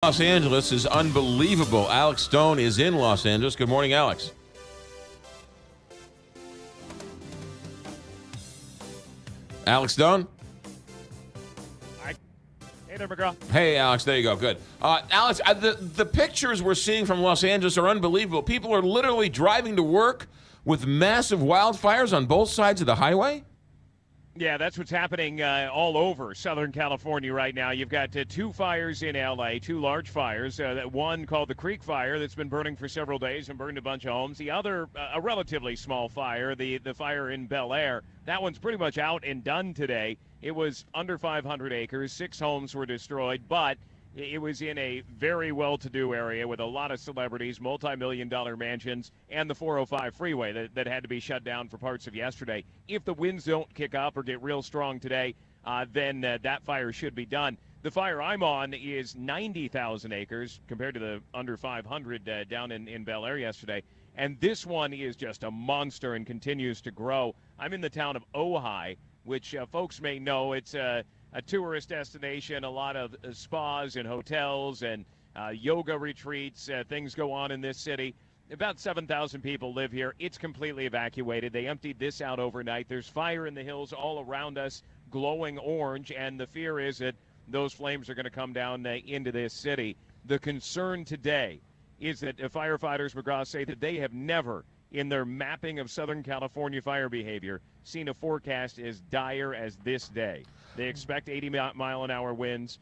Los Angeles is unbelievable. Alex Stone is in Los Angeles. Good morning, Alex. Alex Stone? Hey there, McGraw. Hey, Alex. There you go. Good. Alex, the pictures we're seeing from Los Angeles are unbelievable. People are literally driving to work with massive wildfires on both sides of the highway. Yeah, that's what's happening all over Southern California right now. You've got two fires in L.A., two large fires. One called the Creek Fire that's been burning for several days and burned a bunch of homes. The other, a relatively small fire, the fire in Bel Air, that one's pretty much out and done today. It was under 500 acres. 6 homes were destroyed, but it was in a very well-to-do area with a lot of celebrities, multi-million-dollar mansions, and the 405 freeway that had to be shut down for parts of yesterday. If the winds don't kick up or get real strong today, then that fire should be done. The fire I'm on is 90,000 acres compared to the under 500 down in Bel Air yesterday. And this one is just a monster and continues to grow. I'm in the town of Ojai, which folks may know. It's a tourist destination, a lot of spas and hotels and yoga retreats. Things go on in this city. About 7,000 people live here. It's completely evacuated. They emptied this out overnight. There's fire in the hills all around us, glowing orange, and the fear is that those flames are going to come down into this city. The concern today is that firefighters, McGraw, say that they have never, in their mapping of Southern California fire behavior, seen a forecast as dire as this day. They expect 80-mile-an-hour winds.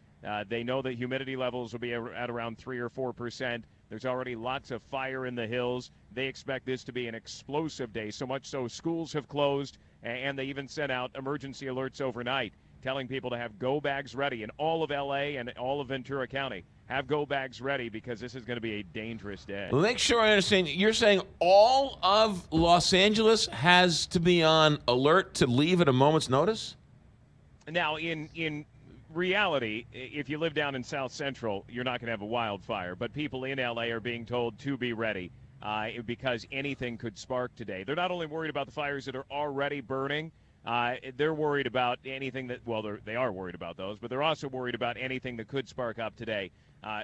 They know that humidity levels will be at around 3 or 4%. There's already lots of fire in the hills. They expect this to be an explosive day, so much so schools have closed, and they even sent out emergency alerts overnight, telling people to have go bags ready in all of L.A. and all of Ventura County. Have go bags ready because this is going to be a dangerous day. Make sure I understand. You're saying all of Los Angeles has to be on alert to leave at a moment's notice? Now, in reality, if you live down in South Central, you're not going to have a wildfire. But people in L.A. are being told to be ready because anything could spark today. They're not only worried about the fires that are already burning, they're worried about anything that, well, they are worried about those, but they're also worried about anything that could spark up today.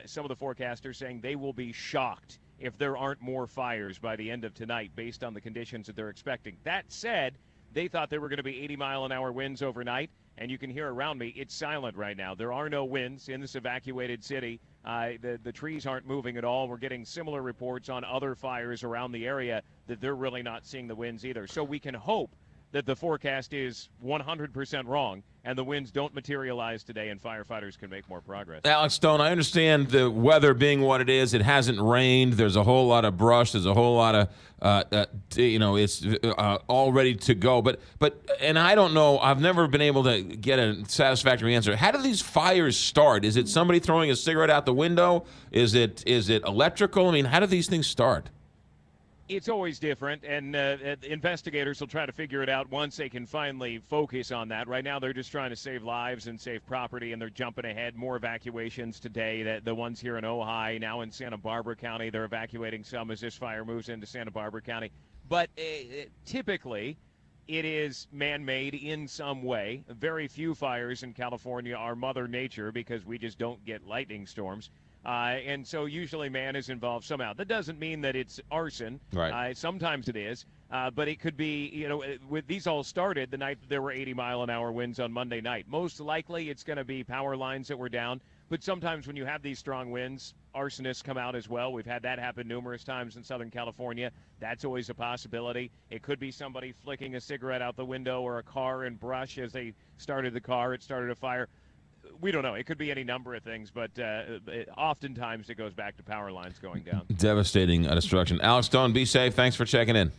Some of the forecasters saying they will be shocked if there aren't more fires by the end of tonight based on the conditions that they're expecting. That said, they thought there were going to be 80-mile-an-hour winds overnight, and you can hear around me, it's silent right now. There are no winds in this evacuated city. The trees aren't moving at all. We're getting similar reports on other fires around the area that they're really not seeing the winds either. So we can hope that the forecast is 100% wrong and the winds don't materialize today and firefighters can make more progress. Alex Stone, I understand the weather being what it is. It hasn't rained. There's a whole lot of brush. There's a whole lot of, it's all ready to go. But and I don't know, I've never been able to get a satisfactory answer. How do these fires start? Is it somebody throwing a cigarette out the window? Is it electrical? I mean, how do these things start? It's always different, and investigators will try to figure it out once they can finally focus on that. Right now, they're just trying to save lives and save property, and they're jumping ahead. More evacuations today. The ones here in Ojai, now in Santa Barbara County, they're evacuating some as this fire moves into Santa Barbara County. But typically, it is man-made in some way. Very few fires in California are Mother Nature because we just don't get lightning storms. And so usually man is involved somehow. That doesn't mean that it's arson. Right. Sometimes it is. But it could be, with these all started the night that there were 80-mile-an-hour winds on Monday night. Most likely it's going to be power lines that were down. But sometimes when you have these strong winds, arsonists come out as well. We've had that happen numerous times in Southern California. That's always a possibility. It could be somebody flicking a cigarette out the window or a car and brush as they started the car. It started a fire. We don't know. It could be any number of things, but oftentimes it goes back to power lines going down. Devastating destruction. Alex Stone, be safe. Thanks for checking in.